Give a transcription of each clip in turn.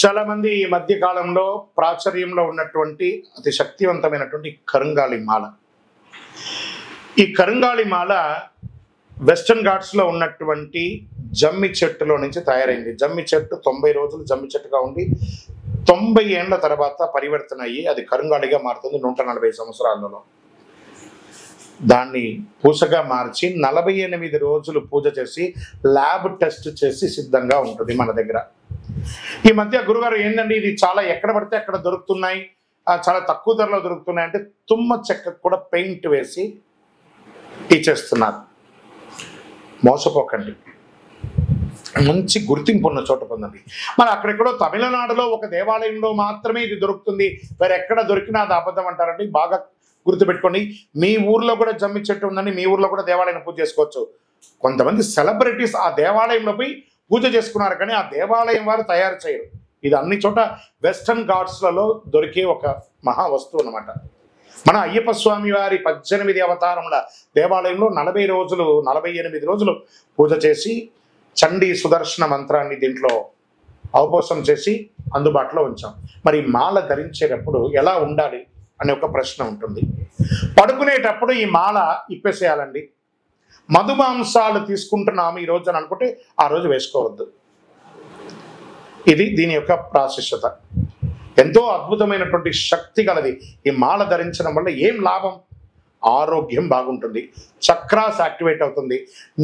చాలా మంది ఈ మధ్య కాలంలో ప్రాచుర్యంలో ఉన్నటువంటి అతి శక్తివంతమైనటువంటి కరుంగాళి మాల. ఈ కరుంగాళి మాల వెస్టర్న్ ఘాట్స్ లో ఉన్నటువంటి జమ్మి చెట్టులో నుంచి తయారైంది. జమ్మి చెట్టు 90 రోజులు జమ్మి చెట్టుగా ఉండి 90 ఏళ్ల తర్వాత పరివర్తన అయ్యి అది కరుంగాళిగా మారుతుంది 140 సంవత్సరాలలో. దాన్ని పూసగా మార్చి 48 రోజులు పూజ చేసి ల్యాబ్ టెస్ట్ చేసి సిద్ధంగా ఉంటుంది మన దగ్గర. ఈ మధ్య గురుగారు ఏంటండి ఇది చాలా ఎక్కడ పడితే అక్కడ దొరుకుతున్నాయి, చాలా తక్కువ ధరలో దొరుకుతున్నాయి అంటే తుమ్మ చెక్కకు కూడా పెయింట్ వేసి ఇచ్చేస్తున్నారు. మోసపోకండి, మంచి గుర్తింపు ఉన్న చోట పొందండి. మరి అక్కడెక్కడో తమిళనాడులో ఒక దేవాలయంలో మాత్రమే ఇది దొరుకుతుంది, వేరే ఎక్కడ దొరికినా అది అబద్ధం అంటారండి. బాగా గుర్తుపెట్టుకోండి, మీ ఊర్లో కూడా జమ్మి చెట్టు ఉందని మీ ఊర్లో కూడా దేవాలయం పూజ చేసుకోవచ్చు. కొంతమంది సెలబ్రిటీస్ ఆ దేవాలయంలో పోయి పూజ చేసుకున్నారు, కానీ ఆ దేవాలయం వారు తయారు చేయరు. ఇది అన్ని చోట వెస్టర్న్ ఘాట్స్లలో దొరికే ఒక మహా వస్తువు అన్నమాట. మన అయ్యప్ప స్వామి వారి 18 అవతారముల దేవాలయంలో 48 రోజులు పూజ చేసి చండీ సుదర్శన మంత్రాన్ని దీంట్లో అవపోసం చేసి అందుబాటులో ఉంచాం. మరి మాల ధరించేటప్పుడు ఎలా ఉండాలి అనే ఒక ప్రశ్న ఉంటుంది. పడుకునేటప్పుడు ఈ మాల ఇప్పేసేయాలండి. మధుమాంసాలు తీసుకుంటున్నాము ఈ రోజు అని అనుకుంటే ఆ రోజు వేసుకోవద్దు. ఇది దీని యొక్క ప్రాశస్యత. ఎంతో అద్భుతమైనటువంటి శక్తి కలది. ఈ మాల ధరించడం వల్ల ఏం లాభం? ఆరోగ్యం బాగుంటుంది, చక్రాస్ యాక్టివేట్ అవుతుంది,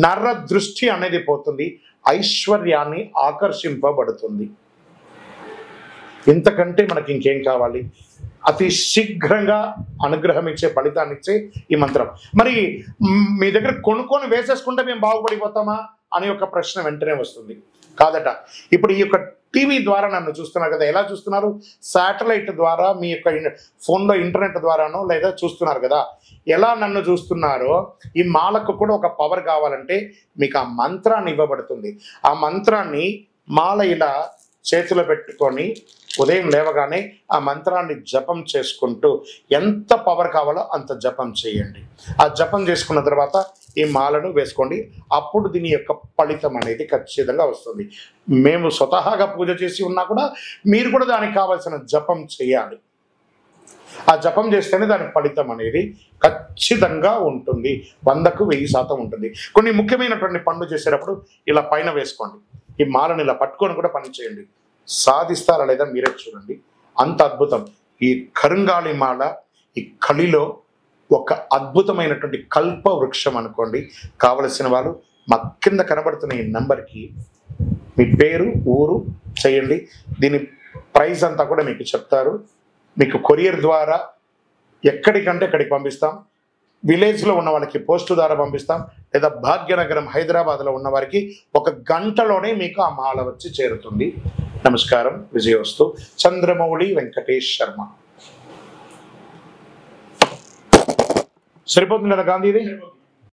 నర దృష్టి అనేది పోతుంది, ఐశ్వర్యాన్ని ఆకర్షింపబడుతుంది. ఇంతకంటే మనకి ఇంకేం కావాలి? అతి శీఘ్రంగా అనుగ్రహం ఇచ్చే ఫలితాన్ని ఇచ్చే ఈ మంత్రం. మరి మీ దగ్గర కొనుక్కొని వేసేసుకుంటే మేము బాగుపడిపోతామా అనే ఒక ప్రశ్న వెంటనే వస్తుంది. కాదట. ఇప్పుడు ఈ యొక్క టీవీ ద్వారా నన్ను చూస్తున్నారు కదా, ఎలా చూస్తున్నారు? శాటిలైట్ ద్వారా మీ యొక్క ఫోన్లో ఇంటర్నెట్ ద్వారానో లేదా చూస్తున్నారు కదా. ఎలా నన్ను చూస్తున్నారో ఈ మాలకు కూడా ఒక పవర్ కావాలంటే మీకు ఆ మంత్రాన్ని ఇవ్వబడుతుంది. ఆ మంత్రాన్ని మాల ఇలా చేతిలో పెట్టుకొని ఉదయం లేవగానే ఆ మంత్రాన్ని జపం చేసుకుంటూ ఎంత పవర్ కావాలో అంత జపం చేయండి. ఆ జపం చేసుకున్న తర్వాత ఈ మాలను వేసుకోండి. అప్పుడు దీని యొక్క ఫలితం అనేది ఖచ్చితంగా వస్తుంది. మేము స్వతహాగా పూజ చేసి ఉన్నా కూడా మీరు కూడా దానికి కావాల్సిన జపం చేయాలి. ఆ జపం చేస్తేనే దాని ఫలితం అనేది ఖచ్చితంగా ఉంటుంది. 100కు 1000% ఉంటుంది. కొన్ని ముఖ్యమైనటువంటి పనులు చేసేటప్పుడు ఇలా పైన వేసుకోండి. ఈ మాలను ఇలా పట్టుకొని కూడా పని చేయండి. సాధిస్తారా లేదా మీరే చూడండి. అంత అద్భుతం. ఈ కరుంగాళి మాల ఈ కలిలో ఒక అద్భుతమైనటువంటి కల్ప వృక్షం అనుకోండి. కావలసిన వాళ్ళు మా కింద కనబడుతున్న ఈ నెంబర్కి మీ పేరు, ఊరు చేయండి. దీని ప్రైస్ అంతా కూడా మీకు చెప్తారు. మీకు కొరియర్ ద్వారా ఎక్కడికంటే ఎక్కడికి పంపిస్తాం. విలేజ్లో ఉన్న వాళ్ళకి పోస్టు ద్వారా పంపిస్తాం, లేదా భాగ్యనగరం హైదరాబాద్లో ఉన్న వారికి 1 గంటలోనే మీకు ఆ మాల వచ్చి చేరుతుంది. నమస్కారం. విజయోస్తు. చంద్రమౌళి వెంకటేష్ శర్మ. సరిపోతుంది కదా గాంధీది?